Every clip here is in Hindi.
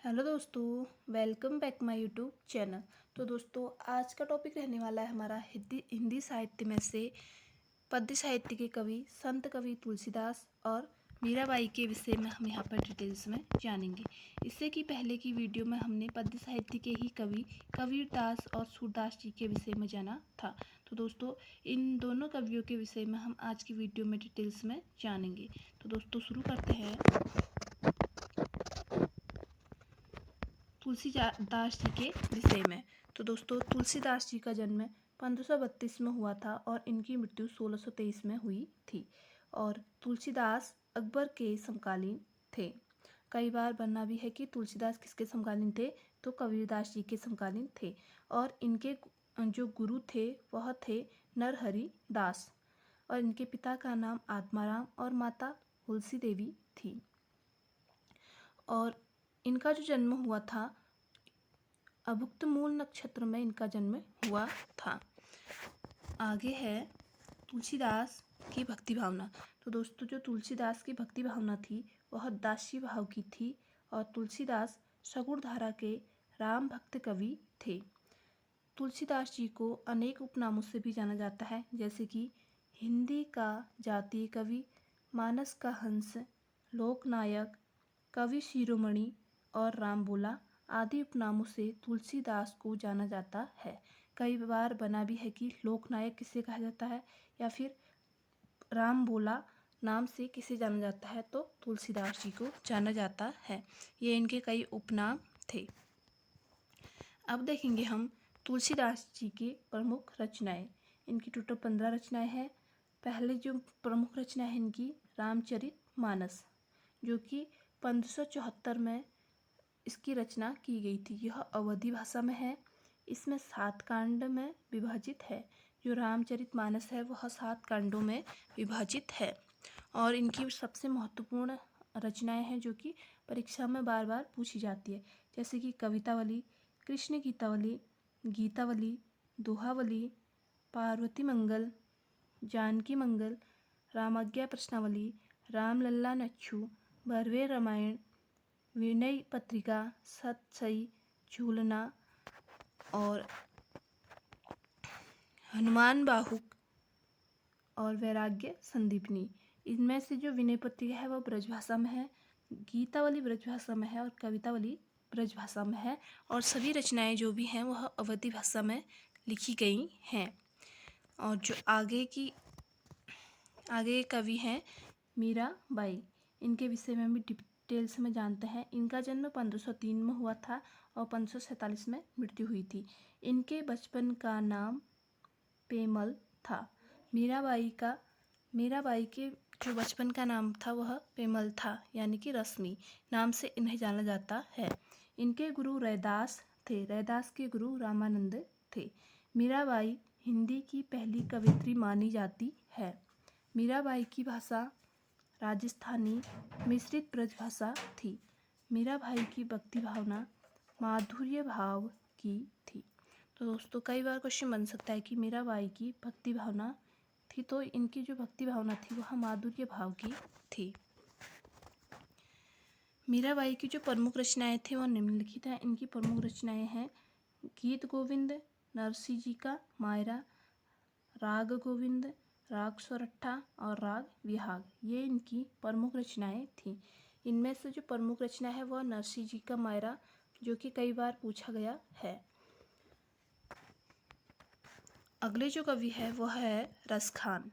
हेलो दोस्तों, welcome back my YouTube channel. तो दोस्तों, आज का टॉपिक रहने वाला है हमारा हिंदी साहित्य में से पद्य साहित्य के कवि संत कवि तुलसीदास और मीराबाई के विषय में हम यहाँ पर डिटेल्स में जानेंगे। इससे कि पहले की वीडियो में हमने पद्य साहित्य के ही कवि कबीरदास और सूरदास जी के विषय में जाना था। तो दोस्तों, इन दोनों कवियों के विषय में हम आज की वीडियो में डिटेल्स में जानेंगे। तो दोस्तों, शुरू करते हैं तुलसीदास जी के विषय में। तो दोस्तों, तुलसीदास जी का जन्म 1532 में हुआ था और इनकी मृत्यु 1623 में हुई थी। और तुलसीदास अकबर के समकालीन थे। कई बार बनना भी है कि तुलसीदास किसके समकालीन थे, तो कबीरदास जी के समकालीन थे। और इनके जो गुरु थे वह थे नरहरि दास, और इनके पिता का नाम आत्माराम और माता तुलसी देवी थी। और इनका जो जन्म हुआ था अभुक्त मूल नक्षत्र में इनका जन्म हुआ था। आगे है तुलसीदास की भक्ति भावना। तो दोस्तों, जो तुलसीदास की भक्ति भावना थी वह दासी भाव की थी। और तुलसीदास सगुण धारा के राम भक्त कवि थे। तुलसीदास जी को अनेक उपनामों से भी जाना जाता है, जैसे कि हिंदी का जातीय कवि, मानस का हंस, लोकनायक, कवि शिरोमणि और रामबोला आदि उपनामों से तुलसीदास को जाना जाता है। कई बार बना भी है कि लोकनायक किसे कहा जाता है या फिर रामबोला नाम से किसे जाना जाता है, तो तुलसीदास जी को जाना जाता है। ये इनके कई उपनाम थे। अब देखेंगे हम तुलसीदास जी की प्रमुख रचनाएं। इनकी टोटल 15 रचनाएं हैं। पहले जो प्रमुख रचना है इनकी रामचरितमानस, जो कि 1574 में इसकी रचना की गई थी। यह अवधी भाषा में है। इसमें 7 कांड में विभाजित है। जो रामचरितमानस है वह 7 कांडों में विभाजित है। और इनकी सबसे महत्वपूर्ण रचनाएं हैं जो कि परीक्षा में बार बार पूछी जाती है, जैसे कि कवितावली, कृष्ण गीतावली, गीतावली, दोहावली, पार्वती मंगल, जानकी मंगल, रामाज्ञा प्रश्नावली, रामलल्ला नच्छू, भरवे रामायण, विनय पत्रिका, सतसई, झूलना और हनुमान बाहुक और वैराग्य संदीपनी। इनमें से जो विनय पत्रिका है वह ब्रजभाषा में है, गीतावली ब्रजभाषा में है और कवितावली ब्रजभाषा में है। और सभी रचनाएं जो भी हैं वह अवधी भाषा में लिखी गई हैं। और जो आगे कवि हैं मीराबाई, इनके विषय में भी डिटेल्स में जानते हैं। इनका जन्म 1503 में हुआ था और 1547 में मृत्यु हुई थी। इनके बचपन का नाम पेमल था। मीराबाई के जो बचपन का नाम था वह पेमल था, यानी कि रश्मि नाम से इन्हें जाना जाता है। इनके गुरु रैदास थे। रैदास के गुरु रामानंद थे। मीराबाई हिंदी की पहली कवयित्री मानी जाती है। मीराबाई की भाषा राजस्थानी मिश्रित ब्रजभाषा थी। मीराबाई की भक्ति भावना माधुर्य भाव की थी। तो दोस्तों, कई बार क्वेश्चन बन सकता है कि मीराबाई की भक्ति भावना थी, तो इनकी जो भक्ति भावना थी वह माधुर्य भाव की थी। मीराबाई की जो प्रमुख रचनाएं थी वह निम्नलिखित हैं। इनकी प्रमुख रचनाएं हैं गीत गोविंद, नरसी जी का मायरा, राग गोविंद, राग सोरठा और राग विहाग। ये इनकी प्रमुख रचनाएं थीं। इनमें से जो प्रमुख रचना है वह नरसी जी का मायरा, जो कि कई बार पूछा गया है। अगले जो कवि है वह है रसखान।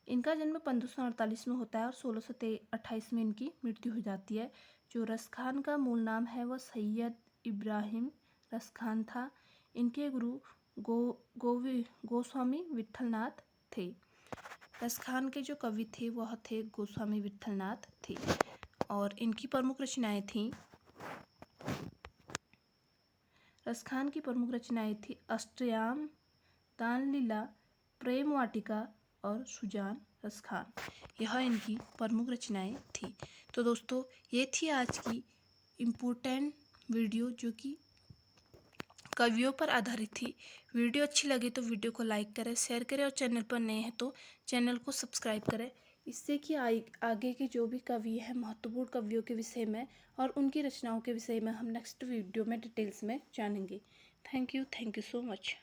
इनका जन्म 1548 में होता है और 1628 में इनकी मृत्यु हो जाती है। जो रसखान का मूल नाम है वह सैयद इब्राहिम रसखान था। इनके गुरु गोस्वामी विठलनाथ थे। रसखान के जो कवि थे वह थे गोस्वामी विठलनाथ थे। और इनकी प्रमुख रचनाएं थीं रसखान की प्रमुख रचनाएं थी अष्टयाम, दानलीला, प्रेम वाटिका और सुजान रसखान। यह इनकी प्रमुख रचनाएं थी। तो दोस्तों, ये थी आज की इम्पोर्टेंट वीडियो जो कि कवियों पर आधारित थी। वीडियो अच्छी लगी तो वीडियो को लाइक करें, शेयर करें और चैनल पर नए हैं तो चैनल को सब्सक्राइब करें। इससे कि आगे के जो भी कवि हैं महत्वपूर्ण कवियों के विषय में और उनकी रचनाओं के विषय में हम नेक्स्ट वीडियो में डिटेल्स में जानेंगे। Thank you so much.